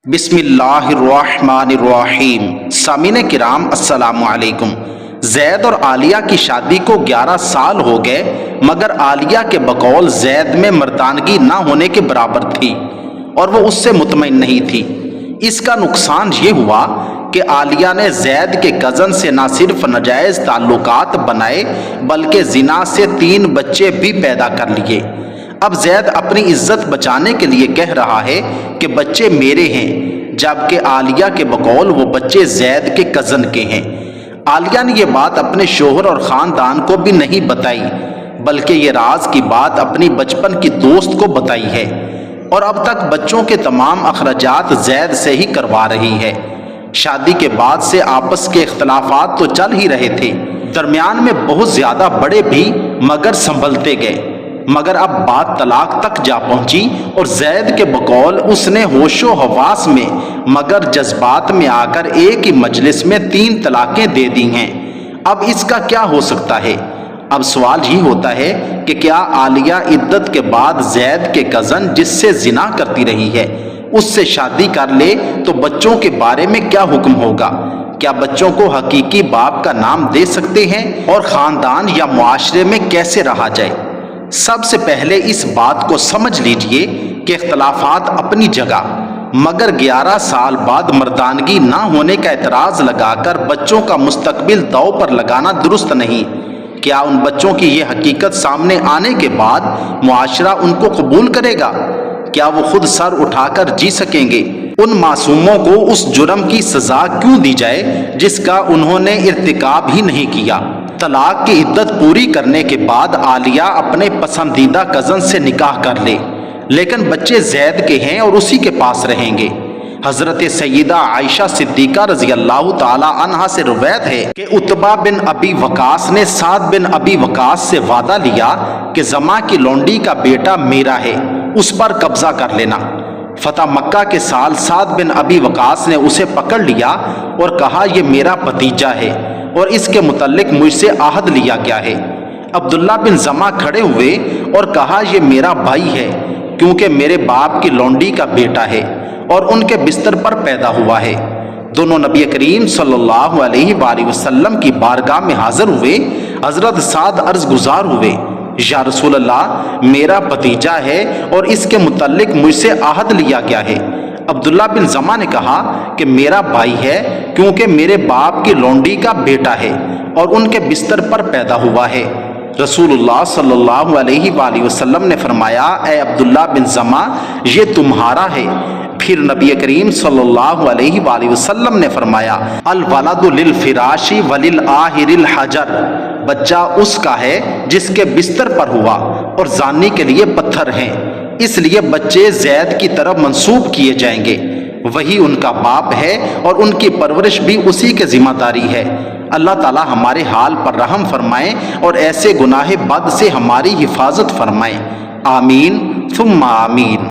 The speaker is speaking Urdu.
بسم اللہ الرحمن الرحیم۔ سامعین کرام السلام علیکم۔ زید اور عالیہ کی شادی کو 11 سال ہو گئے، مگر عالیہ کے بقول زید میں مردانگی نہ ہونے کے برابر تھی اور وہ اس سے مطمئن نہیں تھی۔ اس کا نقصان یہ ہوا کہ عالیہ نے زید کے کزن سے نہ صرف ناجائز تعلقات بنائے بلکہ زنا سے 3 بچے بھی پیدا کر لیے۔ اب زید اپنی عزت بچانے کے لیے کہہ رہا ہے کہ بچے میرے ہیں، جبکہ عالیہ کے بقول وہ بچے زید کے کزن کے ہیں۔ عالیہ نے یہ بات اپنے شوہر اور خاندان کو بھی نہیں بتائی، بلکہ یہ راز کی بات اپنی بچپن کی دوست کو بتائی ہے، اور اب تک بچوں کے تمام اخراجات زید سے ہی کروا رہی ہے۔ شادی کے بعد سے آپس کے اختلافات تو چل ہی رہے تھے، درمیان میں بہت زیادہ بڑے بھی، مگر سنبھلتے گئے۔ مگر اب بات طلاق تک جا پہنچی اور زید کے بقول اس نے ہوش و حواس میں مگر جذبات میں آ کر ایک ہی مجلس میں 3 طلاقیں دے دی ہیں۔ اب اس کا کیا ہو سکتا ہے؟ اب سوال یہ ہوتا ہے کہ کیا عالیہ عدت کے بعد زید کے کزن جس سے زنا کرتی رہی ہے اس سے شادی کر لے تو بچوں کے بارے میں کیا حکم ہوگا؟ کیا بچوں کو حقیقی باپ کا نام دے سکتے ہیں؟ اور خاندان یا معاشرے میں کیسے رہا جائے؟ سب سے پہلے اس بات کو سمجھ لیجئے کہ اختلافات اپنی جگہ، مگر 11 سال بعد مردانگی نہ ہونے کا اعتراض لگا کر بچوں کا مستقبل داؤ پر لگانا درست نہیں۔ کیا ان بچوں کی یہ حقیقت سامنے آنے کے بعد معاشرہ ان کو قبول کرے گا؟ کیا وہ خود سر اٹھا کر جی سکیں گے؟ ان معصوموں کو اس جرم کی سزا کیوں دی جائے جس کا انہوں نے ارتکاب ہی نہیں کیا؟ طلاق کی عدت پوری کرنے کے بعد عالیہ اپنے پسندیدہ کزن سے نکاح کر لے، لیکن بچے زید کے ہیں اور اسی کے پاس رہیں گے۔ حضرت سیدہ عائشہ صدیقہ رضی اللہ تعالی عنہا سے روایت ہے کہ عتبہ بن ابی وقاص نے سعد بن ابی وقاص سے وعدہ لیا کہ زما کی لونڈی کا بیٹا میرا ہے، اس پر قبضہ کر لینا۔ فتح مکہ کے سال سعد بن ابی وقاص نے اسے پکڑ لیا اور کہا یہ میرا بھتیجا ہے اور اس کے متعلق مجھ سے عہد لیا گیا ہے۔ عبداللہ بن زمع کھڑے ہوئے اور کہا یہ میرا بھائی ہے کیونکہ میرے باپ کی لونڈی کا بیٹا ہے اور ان کے بستر پر پیدا ہوا ہے۔ دونوں نبی کریم صلی اللہ علیہ وآلہ وسلم کی بارگاہ میں حاضر ہوئے۔ حضرت سعد عرض گزار ہوئے، یا رسول اللہ، میرا بھتیجا ہے اور اس کے متعلق مجھ سے عہد لیا گیا ہے۔ عبداللہ بن زمع نے کہا کہ میرا بھائی ہے کیونکہ میرے باپ کی لونڈی کا بیٹا ہے اور ان کے بستر پر پیدا ہوا ہے۔ رسول اللہ صلی اللہ علیہ وآلہ وسلم نے فرمایا، اے عبداللہ بن زمع، یہ تمہارا ہے۔ پھر نبی کریم صلی اللہ علیہ وآلہ وسلم نے فرمایا، الولد للفراش وللآہر الحجر، بچہ اس کا ہے جس کے بستر پر ہوا اور زانی کے لیے پتھر ہیں، اس لیے بچے زید کی طرف منسوب کیے جائیں گے، وہی ان کا باپ ہے اور ان کی پرورش بھی اسی کے ذمہ داری ہے۔ اللہ تعالی ہمارے حال پر رحم فرمائیں اور ایسے گناہ بد سے ہماری حفاظت فرمائیں۔ آمین ثم آمین۔